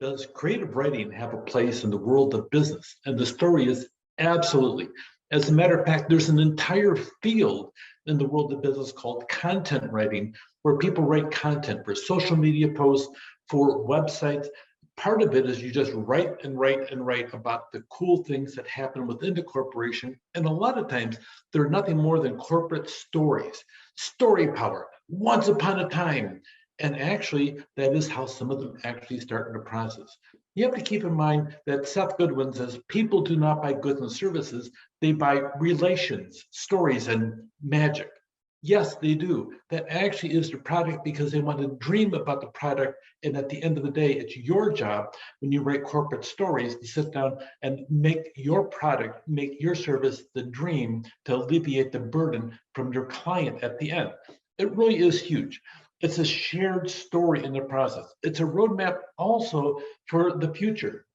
Does creative writing have a place in the world of business? And the story is absolutely. As a matter of fact, there's an entire field in the world of business called content writing, where people write content for social media posts, for websites. Part of it is you just write and write and write about the cool things that happen within the corporation. And a lot of times, they're nothing more than corporate stories, story power. Once upon a time, and actually, that is how some of them actually start in the process. You have to keep in mind that Seth Godin says people do not buy goods and services, they buy relations, stories, and magic. Yes, they do. That actually is the product because they want to dream about the product. And at the end of the day, it's your job when you write corporate stories to sit down and make your product, make your service the dream to alleviate the burden from your client at the end. It really is huge. It's a shared story in the process. It's a roadmap also for the future.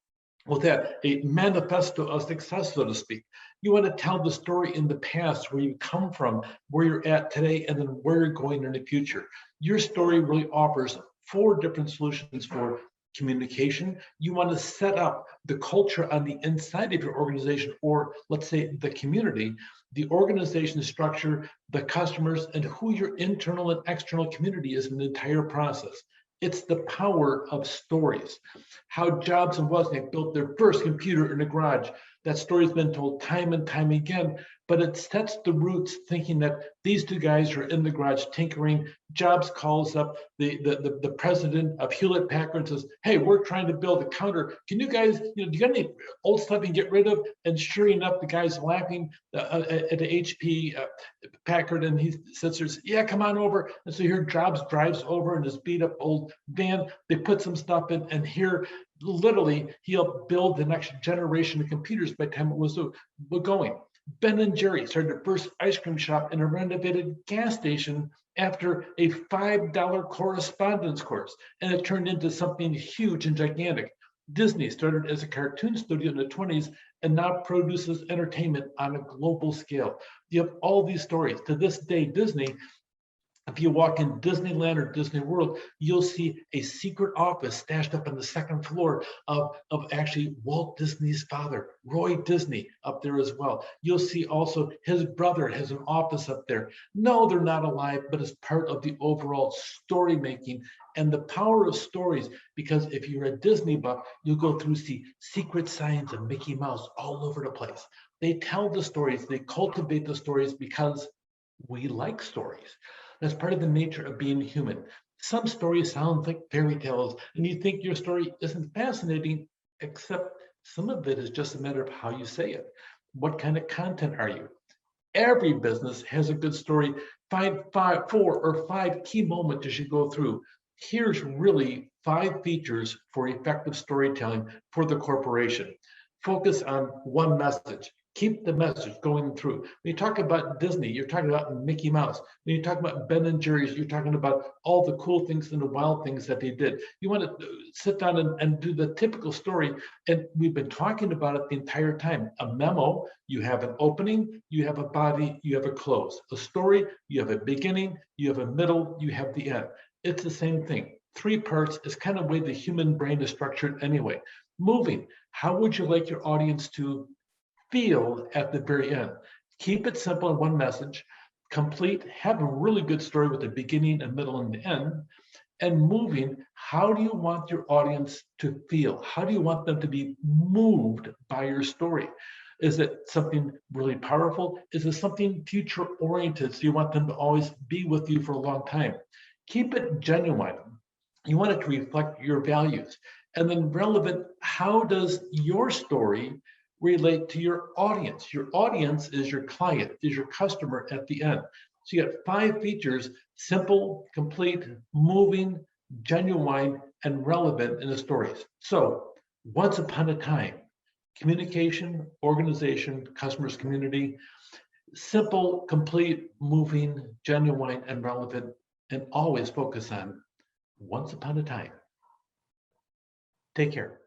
With that, a manifesto of success, so to speak. You want to tell the story in the past, where you come from, where you're at today, and then where you're going in the future. Your story really offers 4 different solutions for communication. You want to set up the culture on the inside of your organization, or let's say the community, the organization structure, the customers, and who your internal and external community is in the entire process. It's the power of stories. How Jobs and Wozniak built their first computer in a garage. That story's been told time and time again, but it sets the roots thinking that these 2 guys are in the garage tinkering. Jobs calls up the president of Hewlett Packard and says, hey, we're trying to build a counter. Can you guys, do you got any old stuff you can get rid of? And sure enough, the guy's laughing at the HP Packard, and he says, yeah, come on over. And so here Jobs drives over in his beat up old van. They put some stuff in, and here literally he'll build the next generation of computers by the time it was going. Ben & Jerry started their first ice cream shop in a renovated gas station after a $5 correspondence course, and it turned into something huge and gigantic. Disney started as a cartoon studio in the 20s and now produces entertainment on a global scale. You have all these stories. To this day, Disney, if you walk in Disneyland or Disney World, you'll see a secret office stashed up on the 2nd floor of actually Walt Disney's father, Roy Disney, up there as well. You'll see also his brother has an office up there. No, they're not alive, but it's part of the overall story making and the power of stories. Because if you're a Disney buff, you'll go through see secret signs of Mickey Mouse all over the place. They tell the stories, they cultivate the stories because we like stories. That's part of the nature of being human. Some stories sound like fairy tales, and you think your story isn't fascinating, except some of it is just a matter of how you say it. What kind of content are you? Every business has a good story. Find 4 or 5 key moments you should go through. Here's really 5 features for effective storytelling for the corporation. Focus on one message. Keep the message going through. When you talk about Disney, you're talking about Mickey Mouse. When you talk about Ben & Jerry's, you're talking about all the cool things and the wild things that they did. You want to sit down and do the typical story. And we've been talking about it the entire time. A memo, you have an opening, you have a body, you have a close. A story, you have a beginning, you have a middle, you have the end. It's the same thing. 3 parts is kind of the way the human brain is structured anyway. Moving, how would you like your audience to feel at the very end? Keep it simple in one message, complete, have a really good story with the beginning, a middle, and the end. And moving, how do you want your audience to feel? How do you want them to be moved by your story? Is it something really powerful? Is it something future oriented, so you want them to always be with you for a long time? Keep it genuine. You want it to reflect your values. And then relevant, how does your story relate to your audience? Your audience is your client, is your customer at the end. So you got 5 features: simple, complete, moving, genuine, and relevant in the stories. So once upon a time, communication, organization, customers, community, simple, complete, moving, genuine, and relevant, and always focus on once upon a time. Take care.